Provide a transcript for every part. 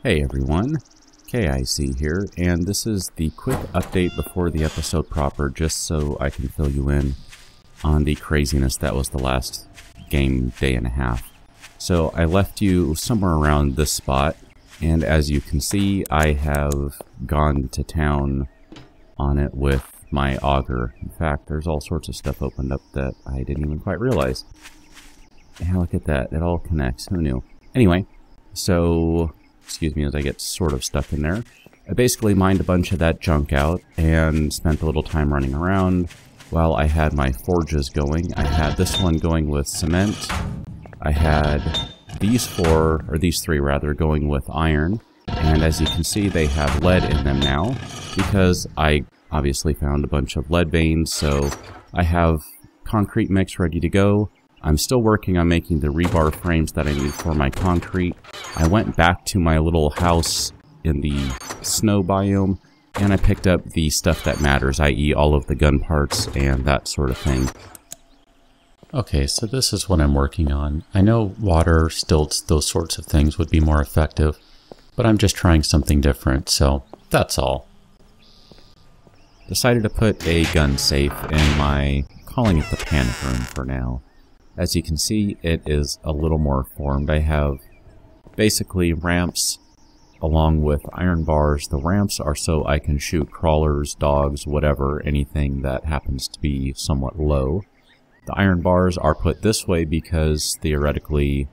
Hey everyone, KIC here, and this is the quick update before the episode proper, just so I can fill you in on the craziness that was the last game day and a half. So I left you somewhere around this spot, and as you can see, I have gone to town on it with my auger. In fact, there's all sorts of stuff opened up that I didn't even quite realize. Yeah, look at that, it all connects, who knew? Anyway, so excuse me as I get sort of stuck in there. I basically mined a bunch of that junk out and spent a little time running around while I had my forges going. I had this one going with cement. I had these three rather, going with iron. And as you can see, they have lead in them now because I obviously found a bunch of lead veins, so I have concrete mix ready to go. I'm still working on making the rebar frames that I need for my concrete. I went back to my little house in the snow biome, and I picked up the stuff that matters, i.e. all of the gun parts and that sort of thing. Okay, so this is what I'm working on. I know water, stilts, those sorts of things would be more effective, but I'm just trying something different, so that's all. Decided to put a gun safe in my, calling it the panic room for now. As you can see, it is a little more formed. I have basically ramps along with iron bars. The ramps are so I can shoot crawlers, dogs, whatever, anything that happens to be somewhat low. The iron bars are put this way because theoretically,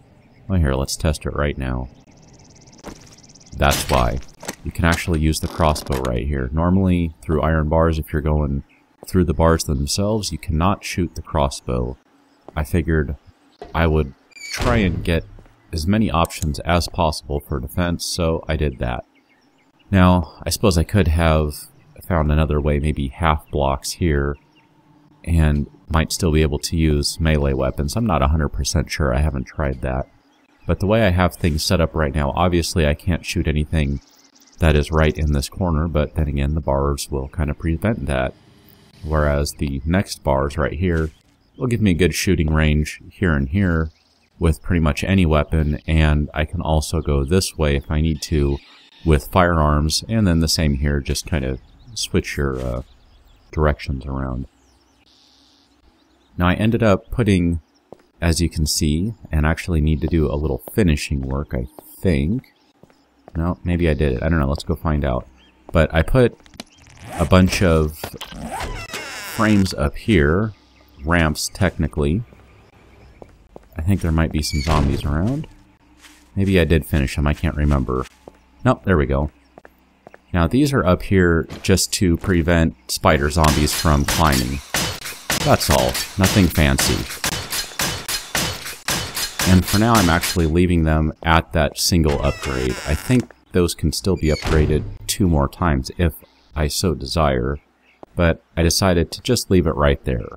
well, here, let's test it right now. That's why. You can actually use the crossbow right here. Normally, through iron bars, if you're going through the bars themselves, you cannot shoot the crossbow. I figured I would try and get as many options as possible for defense, so I did that. Now, I suppose I could have found another way, maybe half blocks here, and might still be able to use melee weapons. I'm not 100% sure, I haven't tried that. But the way I have things set up right now, obviously I can't shoot anything that is right in this corner, but then again, the bars will kind of prevent that. Whereas the next bars right here will give me a good shooting range here and here with pretty much any weapon, and I can also go this way if I need to with firearms, and then the same here, just kind of switch your directions around. Now I ended up putting, as you can see, and actually need to do a little finishing work, I think. No, maybe I did it. I don't know, let's go find out. But I put a bunch of frames up here, ramps technically. I think there might be some zombies around. Maybe I did finish them, I can't remember. Nope, there we go. Now these are up here just to prevent spider zombies from climbing. That's all, nothing fancy. And for now I'm actually leaving them at that single upgrade. I think those can still be upgraded 2 more times if I so desire, but I decided to just leave it right there.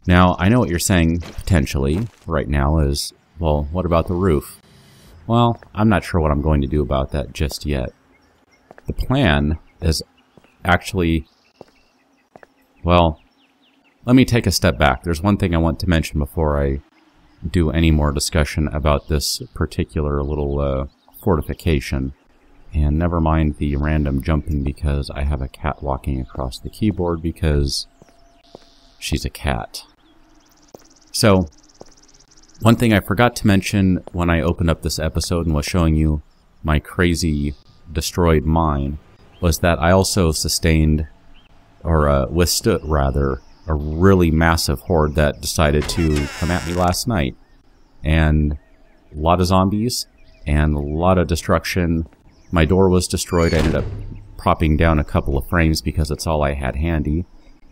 Now, I know what you're saying, potentially, right now is, well, what about the roof? Well, I'm not sure what I'm going to do about that just yet. The plan is actually, well, let me take a step back. There's one thing I want to mention before I do any more discussion about this particular little fortification. And never mind the random jumping because I have a cat walking across the keyboard because she's a cat. So, one thing I forgot to mention when I opened up this episode and was showing you my crazy destroyed mine was that I also sustained, or withstood rather, a really massive horde that decided to come at me last night. And a lot of zombies and a lot of destruction. My door was destroyed. I ended up propping down a couple of frames because it's all I had handy.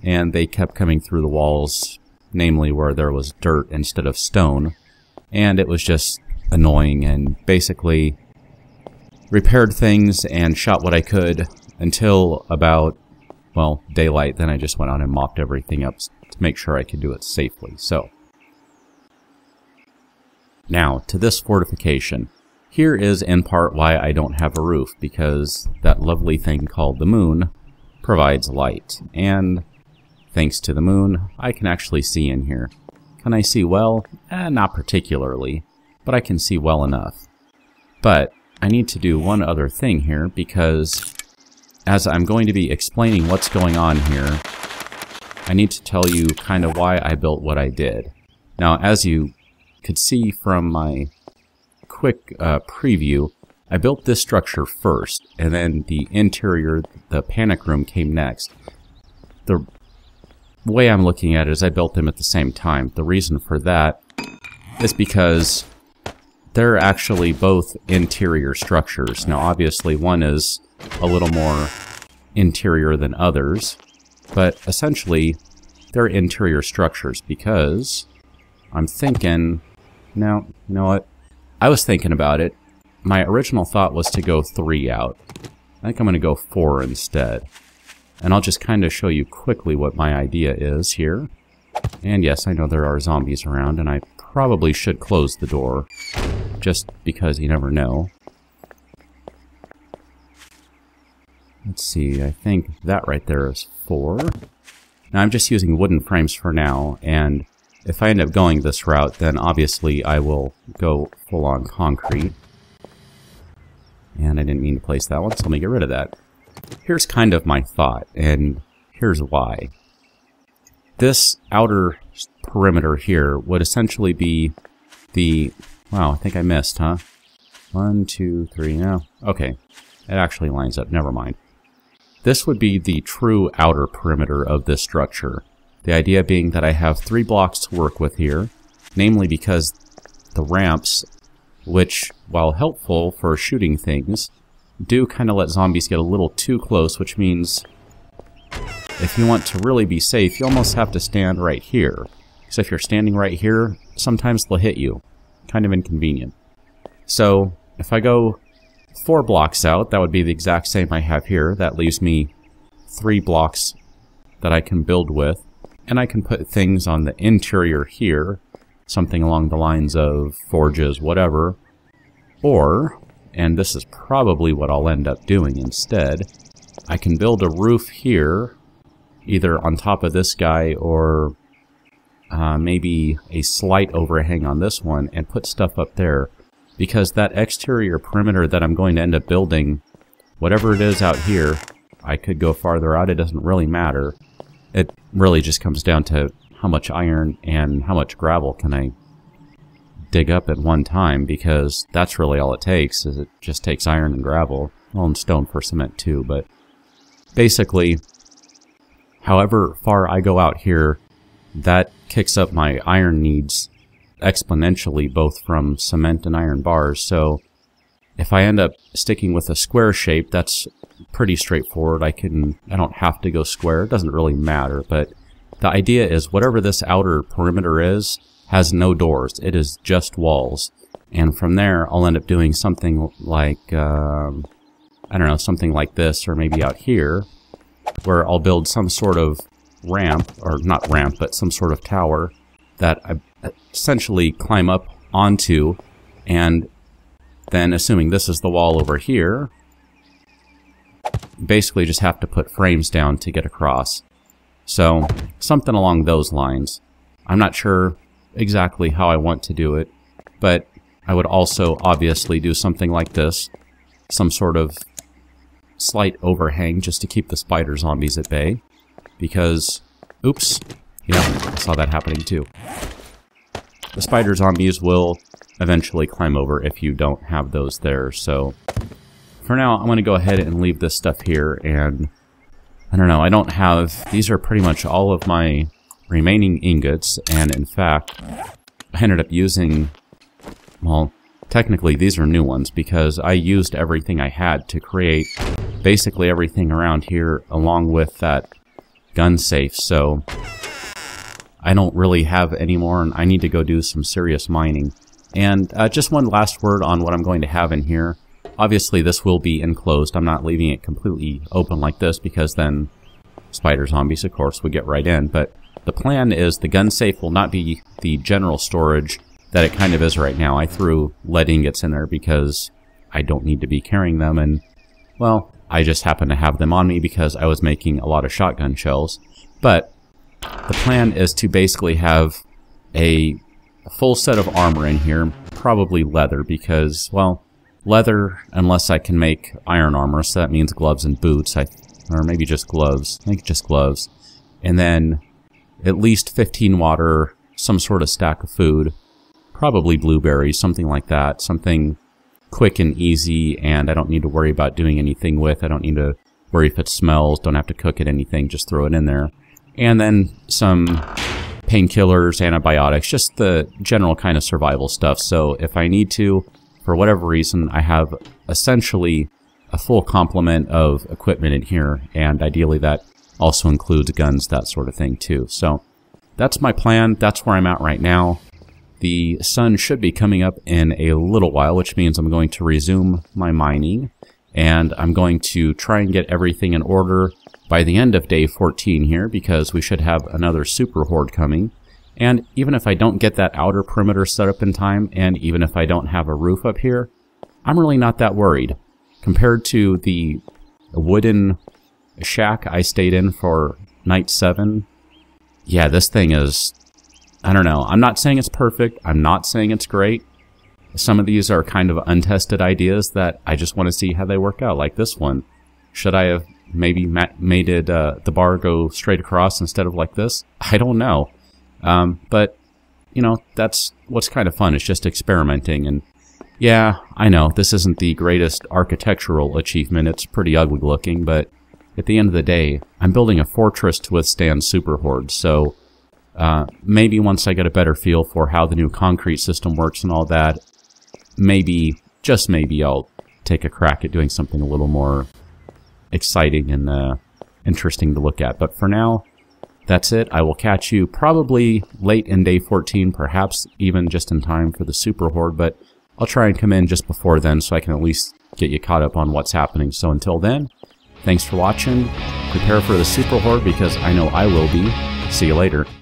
And they kept coming through the walls, namely where there was dirt instead of stone, and it was just annoying, and basically repaired things and shot what I could until about, well, daylight. Then I just went out and mopped everything up to make sure I could do it safely. So, now to this fortification. Here is in part why I don't have a roof, because that lovely thing called the moon provides light, and thanks to the moon, I can actually see in here. Can I see well? Not particularly, but I can see well enough. But I need to do one other thing here, because as I'm going to be explaining what's going on here, I need to tell you kind of why I built what I did. Now, as you could see from my quick preview, I built this structure first, and then the interior, the panic room, came next. The way I'm looking at it is I built them at the same time. The reason for that is because they're actually both interior structures. Now, obviously, one is a little more interior than others, but essentially, they're interior structures because I'm thinking... No, you know what? I was thinking about it. My original thought was to go 3 out. I think I'm going to go 4 instead. And I'll just kind of show you quickly what my idea is here. And yes, I know there are zombies around, and I probably should close the door, just because you never know. Let's see, I think that right there is 4. Now I'm just using wooden frames for now, and if I end up going this route, then obviously I will go full-on concrete. And I didn't mean to place that one, so let me get rid of that. Here's kind of my thought, and here's why. This outer perimeter here would essentially be the... Wow, I think I missed, huh? 1, 2, 3, no. Okay, it actually lines up, never mind. This would be the true outer perimeter of this structure. The idea being that I have 3 blocks to work with here, namely because the ramps, which, while helpful for shooting things, do kind of let zombies get a little too close, which means if you want to really be safe, you almost have to stand right here. Because if you're standing right here, sometimes they'll hit you. Kind of inconvenient. So, if I go 4 blocks out, that would be the exact same I have here. That leaves me 3 blocks that I can build with. And I can put things on the interior here, something along the lines of forges, whatever. Or, and this is probably what I'll end up doing instead, I can build a roof here, either on top of this guy or maybe a slight overhang on this one, and put stuff up there. Because that exterior perimeter that I'm going to end up building, whatever it is out here, I could go farther out, it doesn't really matter. It really just comes down to how much iron and how much gravel can I dig up at one time, because that's really all it takes, is it just takes iron and gravel. Well, and stone for cement too, but basically, however far I go out here, that kicks up my iron needs exponentially, both from cement and iron bars. So if I end up sticking with a square shape, that's pretty straightforward. I don't have to go square. It doesn't really matter, but the idea is whatever this outer perimeter is has no doors. It is just walls. And from there, I'll end up doing something like, I don't know, something like this, or maybe out here, where I'll build some sort of ramp, or not ramp, but some sort of tower that I essentially climb up onto, and then, assuming this is the wall over here, basically just have to put frames down to get across. So, something along those lines. I'm not sure exactly how I want to do it, but I would also obviously do something like this. Some sort of slight overhang just to keep the spider zombies at bay. Because, oops, yeah, I saw that happening too. The spider zombies will eventually climb over if you don't have those there, so for now I'm going to go ahead and leave this stuff here, and I don't know, I don't have, these are pretty much all of my remaining ingots, and in fact I ended up using, well, technically these are new ones because I used everything I had to create basically everything around here along with that gun safe, so I don't really have any more, and I need to go do some serious mining. And just one last word on what I'm going to have in here. Obviously this will be enclosed. I'm not leaving it completely open like this, because then spider zombies, of course, would get right in. But the plan is the gun safe will not be the general storage that it kind of is right now. I threw lead ingots in there because I don't need to be carrying them, and, well, I just happen to have them on me because I was making a lot of shotgun shells. But the plan is to basically have a full set of armor in here, probably leather, because, well, leather, unless I can make iron armor, so that means gloves and boots, or maybe just gloves. I think just gloves. And then at least 15 water, some sort of stack of food, probably blueberries, something like that, something quick and easy, and I don't need to worry about doing anything with. I don't need to worry if it smells, don't have to cook it, anything, just throw it in there. And then some painkillers, antibiotics, just the general kind of survival stuff. So if I need to, for whatever reason, I have essentially a full complement of equipment in here, and ideally that also includes guns, that sort of thing too. So that's my plan. That's where I'm at right now. The sun should be coming up in a little while, which means I'm going to resume my mining, and I'm going to try and get everything in order by the end of day 14 here, because we should have another super horde coming. And even if I don't get that outer perimeter set up in time, and even if I don't have a roof up here, I'm really not that worried. Compared to the wooden shack I stayed in for night 7, yeah, this thing is, I don't know. I'm not saying it's perfect. I'm not saying it's great. Some of these are kind of untested ideas that I just want to see how they work out, like this one. Should I have maybe made it the bar go straight across instead of like this? I don't know. But, you know, that's what's kind of fun. It's just experimenting. And yeah, I know this isn't the greatest architectural achievement. It's pretty ugly looking, but at the end of the day, I'm building a fortress to withstand super hordes. So maybe once I get a better feel for how the new concrete system works and all that, maybe, just maybe, I'll take a crack at doing something a little more exciting and interesting to look at. But for now, that's it. I will catch you probably late in day 14, perhaps even just in time for the super horde, but I'll try and come in just before then so I can at least get you caught up on what's happening. So until then, thanks for watching. Prepare for the super horde, because I know I will be. See you later.